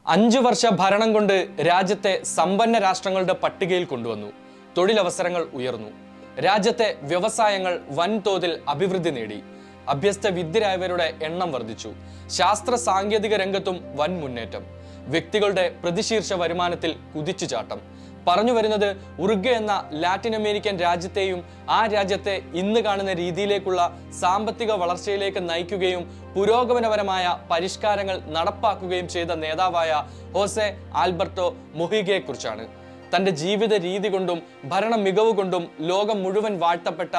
5 വർഷ ഭരണം കൊണ്ട് രാജ്യത്തെ സമ്പന്ന രാഷ്ട്രങ്ങളുടെ പട്ടികയിൽ കൊണ്ടുവന്നു. തൊഴിലവസരങ്ങൾ ഉയർന്നു. രാജ്യത്തെ വ്യവസായങ്ങൾ വൻതോതിൽ അഭിവൃദ്ധി നേടി. അഭ്യസ്ത വിദ്യരായവരുടെ എണ്ണം വർദ്ധിച്ചു. ശാസ്ത്ര സാങ്കേതിക രംഗത്തും വൻ മുന്നേറ്റം. വ്യക്തികളുടെ പ്രതിശീർഷ വരുമാനത്തിൽ കുതിച്ചുചാട്ടം. പറഞ്ഞു വരുന്നത് ഉറുഗ്വേ എന്ന ലാറ്റിൻ അമേരിക്കൻ രാജ്യത്തെയും ആ രാജ്യത്തെ ഇന്ന് കാണുന്ന രീതിയിലേക്കുള്ള സാമ്പത്തിക വളർച്ചയിലേക്ക് നയിക്കുകയും പുരോഗമനപരമായ പരിഷ്കാരങ്ങൾ നടപ്പാക്കുകയും ചെയ്ത നേതാവായ ഹോസെ ആൽബർട്ടോ മൊഹീഗയെ കുറിച്ചാണ്. തന്റെ ജീവിത രീതി കൊണ്ടും ഭരണ മികവ് കൊണ്ടും ലോകം മുഴുവൻ വാഴ്ത്തപ്പെട്ട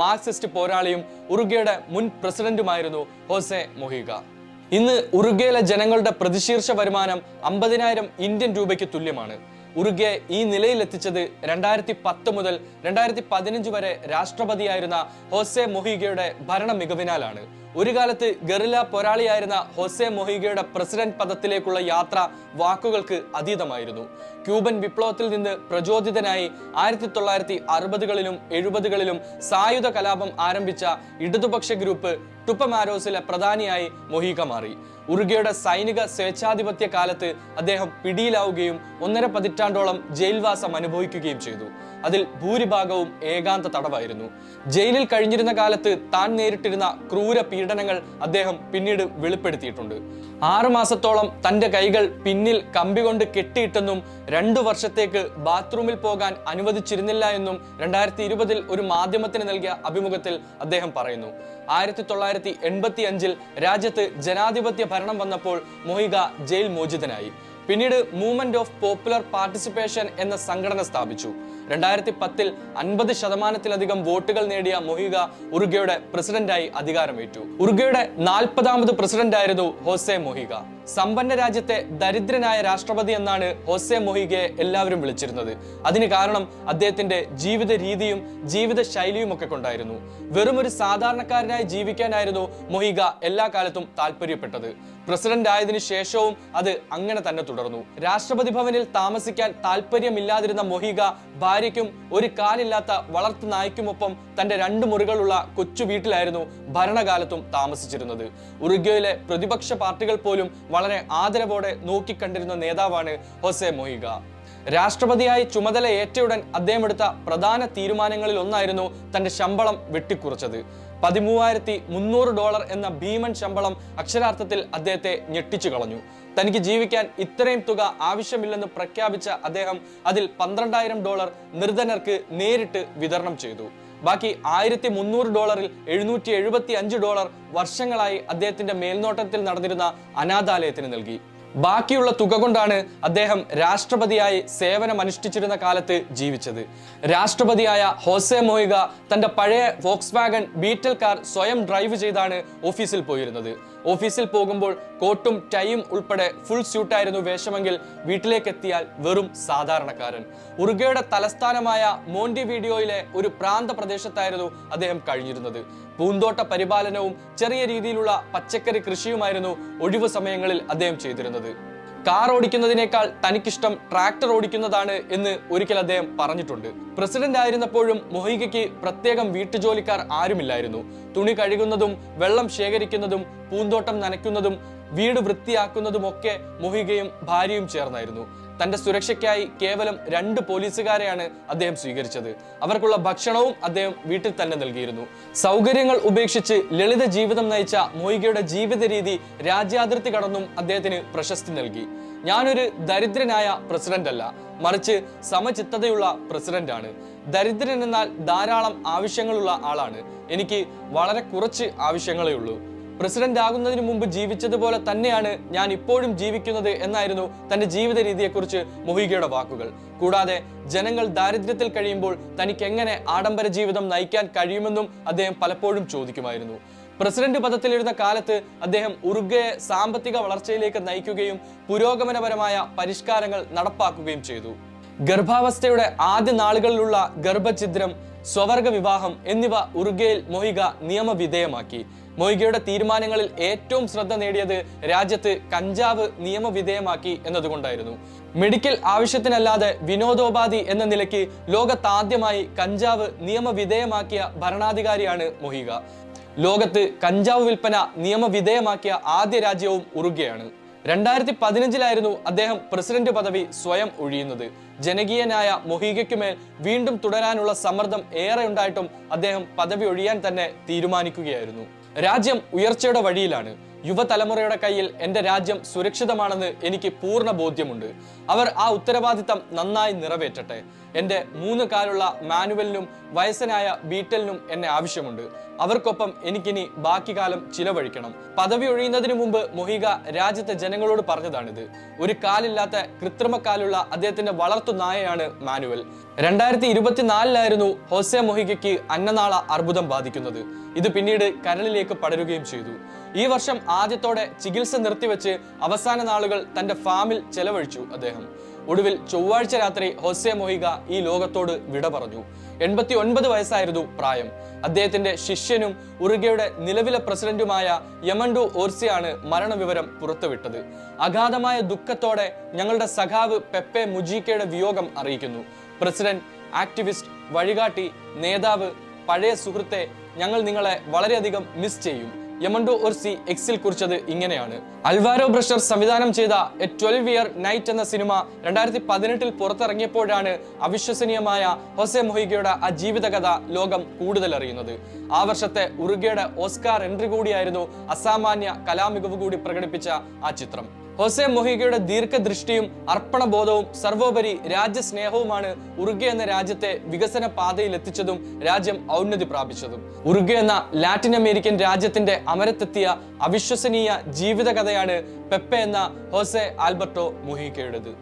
മാർക്സിസ്റ്റ് പോരാളിയും ഉറുഗ്വേയുടെ മുൻ പ്രസിഡന്റുമായിരുന്നു ഹോസെ മൊഹീഗ. ഇന്ന് ഉറുഗ്വേയിലെ ജനങ്ങളുടെ പ്രതിശീർഷ വരുമാനം 50,000 ഇന്ത്യൻ രൂപയ്ക്ക് തുല്യമാണ്. ഉറുഗ്വേ ഈ നിലയിലെത്തിച്ചത് 2010 മുതൽ 2015 വരെ രാഷ്ട്രപതിയായിരുന്ന ഹോസെ മൊഹീഗയുടെ ഭരണ മികവിനാലാണ്. ഒരു കാലത്ത് ഗറില്ല പോരാളിയായിരുന്ന ഹോസെ മൊഹീഗയുടെ പ്രസിഡന്റ് പദത്തിലേക്കുള്ള യാത്ര വാക്കുകൾക്ക് അതീതമായിരുന്നു. ക്യൂബൻ വിപ്ലവത്തിൽ നിന്ന് പ്രചോദിതനായി 1960കളിലും 70കളിലും സായുധ കലാപം ആരംഭിച്ച ഇടതുപക്ഷ ഗ്രൂപ്പ് ടുപ്പമാരോസിലെ പ്രധാനിയായി മൊഹീഗ മാറി. ഉറുഗ്വേയുടെ സൈനിക സ്വേച്ഛാധിപത്യ കാലത്ത് അദ്ദേഹം പിടിയിലാവുകയും 1.5 പതിറ്റാണ്ടോളം ജയിൽവാസം അനുഭവിക്കുകയും ചെയ്തു. അതിൽ ഭൂരിഭാഗവും ഏകാന്ത തടവായിരുന്നു. ജയിലിൽ കഴിഞ്ഞിരുന്ന കാലത്ത് താൻ നേരിട്ടിരുന്ന ക്രൂര പീഡനങ്ങൾ അദ്ദേഹം പിന്നീട് വെളിപ്പെടുത്തിയിട്ടുണ്ട്. 6 മാസത്തോളം തന്റെ കൈകൾ പിന്നിൽ കമ്പി കൊണ്ട് കെട്ടിയിട്ടെന്നും 2 വർഷത്തേക്ക് ബാത്റൂമിൽ പോകാൻ അനുവദിച്ചിരുന്നില്ല എന്നും 2020 ഒരു മാധ്യമത്തിന് നൽകിയ അഭിമുഖത്തിൽ അദ്ദേഹം പറയുന്നു. 1985 രാജ്യത്ത് ജനാധിപത്യ ഭരണം വന്നപ്പോൾ മൊഹീഗ ജയിൽ മോചിതനായി. പിന്നീട് മൂവ്മെന്റ് ഓഫ് പോപ്പുലർ പാർട്ടിസിപ്പേഷൻ എന്ന സംഘടന സ്ഥാപിച്ചു. 2010 50% വോട്ടുകൾ നേടിയ മൊഹീഗ ഉറുഗ്വേയുടെ പ്രസിഡന്റായി അധികാരമേറ്റു. ഉറുഗ്വേയുടെ 40ാമത് പ്രസിഡന്റായിരുന്നു ഹോസെ മൊഹീഗ. സമ്പന്ന രാജ്യത്തെ ദരിദ്രനായ രാഷ്ട്രപതി എന്നാണ് ഹോസെ മൊഹീഗയെ എല്ലാവരും വിളിച്ചിരുന്നത്. അതിന് കാരണം അദ്ദേഹത്തിന്റെ ജീവിത രീതിയും ജീവിത ശൈലിയും ഒക്കെ കൊണ്ടായിരുന്നു. വെറും ഒരു സാധാരണക്കാരനായി ജീവിക്കാനായിരുന്നു മൊഹീഗ എല്ലാ കാലത്തും താല്പര്യപ്പെട്ടത്. പ്രസിഡന്റ് ആയതിനു ശേഷവും അത് അങ്ങനെ തന്നെ തുടർന്നു. രാഷ്ട്രപതി ഭവനിൽ താമസിക്കാൻ താല്പര്യമില്ലാതിരുന്ന മൊഹീഗ ഭാര്യയ്ക്കും ഒരു കാലില്ലാത്ത വളർത്തു നായ്ക്കുമൊപ്പം തന്റെ 2 മുറികളുള്ള കൊച്ചു വീട്ടിലായിരുന്നു ഭരണകാലത്തും താമസിച്ചിരുന്നത്. ഉറുഗ്വേയിലെ പ്രതിപക്ഷ പാർട്ടികൾ പോലും വളരെ ആദരവോടെ നോക്കിക്കണ്ടിരുന്ന നേതാവാണ് ഹോസെ മൊഹീഗ. രാഷ്ട്രപതിയായി ചുമതല ഏറ്റയുടൻ അദ്ദേഹം എടുത്ത പ്രധാന തീരുമാനങ്ങളിൽ ഒന്നായിരുന്നു തന്റെ ശമ്പളം വെട്ടിക്കുറച്ചത്. $13,300 എന്ന ഭീമൻ ശമ്പളം അക്ഷരാർത്ഥത്തിൽ അദ്ദേഹത്തെ ഞെട്ടിച്ചു കളഞ്ഞു. തനിക്ക് ജീവിക്കാൻ ഇത്രയും തുക ആവശ്യമില്ലെന്ന് പ്രഖ്യാപിച്ച അദ്ദേഹം അതിൽ $12,000 നിർധനർക്ക് നേരിട്ട് വിതരണം ചെയ്തു. ബാക്കി $1,300 $775 വർഷങ്ങളായി അദ്ദേഹത്തിന്റെ മേൽനോട്ടത്തിൽ നടന്നിരുന്ന അനാഥാലയത്തിന് നൽകി. ബാക്കിയുള്ള തുക കൊണ്ടാണ് അദ്ദേഹം രാഷ്ട്രപതിയായി സേവനമനുഷ്ഠിച്ചിരുന്ന കാലത്ത് ജീവിച്ചത്. രാഷ്ട്രപതിയായ ഹോസെ മൊഹീഗ തന്റെ പഴയ വോക്സ്വാഗൺ ബീറ്റൽ കാർ സ്വയം ഡ്രൈവ് ചെയ്താണ് ഓഫീസിൽ പോയിരുന്നത്. ഓഫീസിൽ പോകുമ്പോൾ കോട്ടും ടൈയും ഉൾപ്പെടെ ഫുൾ സ്യൂട്ടായിരുന്നു വേഷമെങ്കിൽ വീട്ടിലേക്ക് എത്തിയാൽ വെറും സാധാരണക്കാരൻ. ഉറുഗ്വേയുടെ തലസ്ഥാനമായ മോണ്ടിവീഡിയോയിലെ ഒരു പ്രാന്ത പ്രദേശത്തായിരുന്നു അദ്ദേഹം കഴിഞ്ഞിരുന്നത്. പൂന്തോട്ട പരിപാലനവും ചെറിയ രീതിയിലുള്ള പച്ചക്കറി കൃഷിയുമായിരുന്നു ഒഴിവു സമയങ്ങളിൽ അദ്ദേഹം ചെയ്തിരുന്നത്. കാർ ഓടിക്കുന്നതിനേക്കാൾ തനിക്കിഷ്ടം ട്രാക്ടർ ഓടിക്കുന്നതാണ് എന്ന് ഒരിക്കൽ അദ്ദേഹം പറഞ്ഞിട്ടുണ്ട്. പ്രസിഡന്റ് ആയിരുന്നപ്പോഴും മൊഹീഗയ്ക്ക് പ്രത്യേകം വീട്ടുജോലിക്കാർ ആരുമില്ലായിരുന്നു. തുണി കഴുകുന്നതും വെള്ളം ശേഖരിക്കുന്നതും പൂന്തോട്ടം നനയ്ക്കുന്നതും വീട് വൃത്തിയാക്കുന്നതുമൊക്കെ മൊഹീഗയും ഭാര്യയും ചേർന്നായിരുന്നു. തന്റെ സുരക്ഷയ്ക്കായി കേവലം 2 പോലീസുകാരെയാണ് അദ്ദേഹം സ്വീകരിച്ചത്. അവർക്കുള്ള ഭക്ഷണവും അദ്ദേഹം വീട്ടിൽ തന്നെ നൽകിയിരുന്നു. സൗകര്യങ്ങൾ ഉപേക്ഷിച്ച് ലളിത ജീവിതം നയിച്ച മൊഹീഗയുടെ ജീവിത രീതി രാജ്യാതിർത്തി കടന്നും അദ്ദേഹത്തിന് പ്രശസ്തി നൽകി. ഞാനൊരു ദരിദ്രനായ പ്രസിഡന്റ് അല്ല, മറിച്ച് സമചിത്തതയുള്ള പ്രസിഡന്റാണ്. ദരിദ്രൻ എന്നാൽ ധാരാളം ആവശ്യങ്ങളുള്ള ആളാണ്. എനിക്ക് വളരെ കുറച്ച് ആവശ്യങ്ങളേ ഉള്ളൂ. പ്രസിഡന്റ് ആകുന്നതിന് മുമ്പ് ജീവിച്ചതുപോലെ തന്നെയാണ് ഞാൻ ഇപ്പോഴും ജീവിക്കുന്നത് എന്നായിരുന്നു തന്റെ ജീവിത രീതിയെക്കുറിച്ച് മൊഹീഗയുടെ വാക്കുകൾ. കൂടാതെ ജനങ്ങൾ ദാരിദ്ര്യത്തിൽ കഴിയുമ്പോൾ തനിക്ക് എങ്ങനെ ആഡംബര ജീവിതം നയിക്കാൻ കഴിയുമെന്നും അദ്ദേഹം പലപ്പോഴും ചോദിക്കുമായിരുന്നു. പ്രസിഡന്റ് പദത്തിലിരുന്ന കാലത്ത് അദ്ദേഹം ഉറുഗ്വേയെ സാമ്പത്തിക വളർച്ചയിലേക്ക് നയിക്കുകയും പുരോഗമനപരമായ പരിഷ്കാരങ്ങൾ നടപ്പാക്കുകയും ചെയ്തു. ഗർഭാവസ്ഥയുടെ ആദ്യ നാളുകളിലുള്ള ഗർഭഛിദ്രം, സ്വവർഗ വിവാഹം എന്നിവ ഉറുഗ്വേയിൽ മൊഹീഗ നിയമവിധേയമാക്കി. മൊഹീഗയുടെ തീരുമാനങ്ങളിൽ ഏറ്റവും ശ്രദ്ധ നേടിയത് രാജ്യത്ത് കഞ്ചാവ് നിയമവിധേയമാക്കി എന്നതുകൊണ്ടായിരുന്നു. മെഡിക്കൽ ആവശ്യത്തിനല്ലാതെ വിനോദോപാധി എന്ന നിലയ്ക്ക് ലോകത്താദ്യമായി കഞ്ചാവ് നിയമവിധേയമാക്കിയ ഭരണാധികാരിയാണ് മൊഹീഗ. ലോകത്ത് കഞ്ചാവ് വിൽപ്പന നിയമവിധേയമാക്കിയ ആദ്യ രാജ്യവും ഉറുഗ്വേയാണ്. 2015 അദ്ദേഹം പ്രസിഡന്റ് പദവി സ്വയം ഒഴിയുന്നത്. ജനകീയനായ മൊഹീഗയ്ക്കുമേൽ വീണ്ടും തുടരാനുള്ള സമ്മർദ്ദം ഏറെ ഉണ്ടായിട്ടും അദ്ദേഹം പദവി ഒഴിയാൻ തന്നെ തീരുമാനിക്കുകയായിരുന്നു. രാജ്യം ഉയർച്ചയുടെ വഴിയിലാണ്. യുവതലമുറയുടെ കയ്യിൽ എൻ്റെ രാജ്യം സുരക്ഷിതമാണെന്ന് എനിക്ക് പൂർണ്ണ ബോധ്യമുണ്ട്. അവർ ആ ഉത്തരവാദിത്തം നന്നായി നിറവേറ്റട്ടെ. എൻ്റെ 3 കാലുള്ള മാനുവലിനും വയസ്സനായ ബീറ്റലിനും എന്നെ ആവശ്യമുണ്ട്. അവർക്കൊപ്പം എനിക്കിനി ബാക്കി കാലം ചിലവഴിക്കണം. പദവി ഒഴിയുന്നതിന് മുമ്പ് മൊഹീഗ രാജ്യത്തെ ജനങ്ങളോട് പറഞ്ഞതാണിത്. ഒരു കാലില്ലാത്ത കൃത്രിമക്കാലുള്ള അദ്ദേഹത്തിന്റെ വളർത്തു നായയാണ് മാനുവൽ. 2024 ഹോസെ മൊഹീഗയ്ക്ക് അന്നനാള അർബുദം ബാധിക്കുന്നത്. ഇത് പിന്നീട് കരളിലേക്ക് പടരുകയും ചെയ്തു. ഈ വർഷം ആദ്യത്തോടെ ചികിത്സ നിർത്തിവെച്ച് അവസാന നാളുകൾ തന്റെ ഫാമിൽ ചെലവഴിച്ചു അദ്ദേഹം. ഒടുവിൽ ചൊവ്വാഴ്ച രാത്രി ഹോസെ മൊഹീഗ ഈ ലോകത്തോട് വിട പറഞ്ഞു. 89 വയസ്സായിരുന്നു പ്രായം. അദ്ദേഹത്തിന്റെ ശിഷ്യനും ഉറുഗ്വേയുടെ നിലവിലെ പ്രസിഡന്റുമായ യമണ്ടു ഓർസിയാണ് മരണവിവരം പുറത്തുവിട്ടത്. അഗാധമായ ദുഃഖത്തോടെ ഞങ്ങളുടെ സഖാവ് പെപ്പെ മുജീക്കയുടെ വിയോഗം അറിയിക്കുന്നു. പ്രസിഡന്റ്, ആക്ടിവിസ്റ്റ്, വഴികാട്ടി, നേതാവ്, പഴയ സുഹൃത്തെ, ഞങ്ങൾ നിങ്ങളെ വളരെയധികം മിസ് ചെയ്യും. യമണ്ടു ഓർസി എക്സിൽ കുറിച്ചത് ഇങ്ങനെയാണ്: അൽവാരോ ബ്രഷർ സംവിധാനം ചെയ്ത എ 12 ഇയർ നൈറ്റ് എന്ന സിനിമ 2018 പുറത്തിറങ്ങിയപ്പോഴാണ് അവിശ്വസനീയമായ ഹോസെ മൊഹീഗയുടെ ആ ജീവിതകഥ ലോകം കൂടുതൽ അറിയുന്നത്. ആ വർഷത്തെ ഉറുഗ്വേയുടെ ഓസ്കാർ എൻട്രി കൂടിയായിരുന്നു അസാമാന്യ കലാമികവ് കൂടി പ്രകടിപ്പിച്ച ആ ചിത്രം. ഹോസെ മൊഹീഗയുടെ ദീർഘദൃഷ്ടിയും അർപ്പണബോധവും സർവോപരി രാജ്യസ്നേഹവുമാണ് ഉറുഗ്വേ എന്ന രാജ്യത്തെ വികസന പാതയിൽ എത്തിച്ചതും രാജ്യം ഔന്നതി പ്രാപിച്ചതും. ഉറുഗ്വേ എന്ന ലാറ്റിൻ അമേരിക്കൻ രാജ്യത്തിന്റെ അമരത്തെത്തിയ അവിശ്വസനീയ ജീവിതകഥയാണ് പെപ്പെ എന്ന ഹോസെ ആൽബർട്ടോ മൊഹീഗയുടേത്.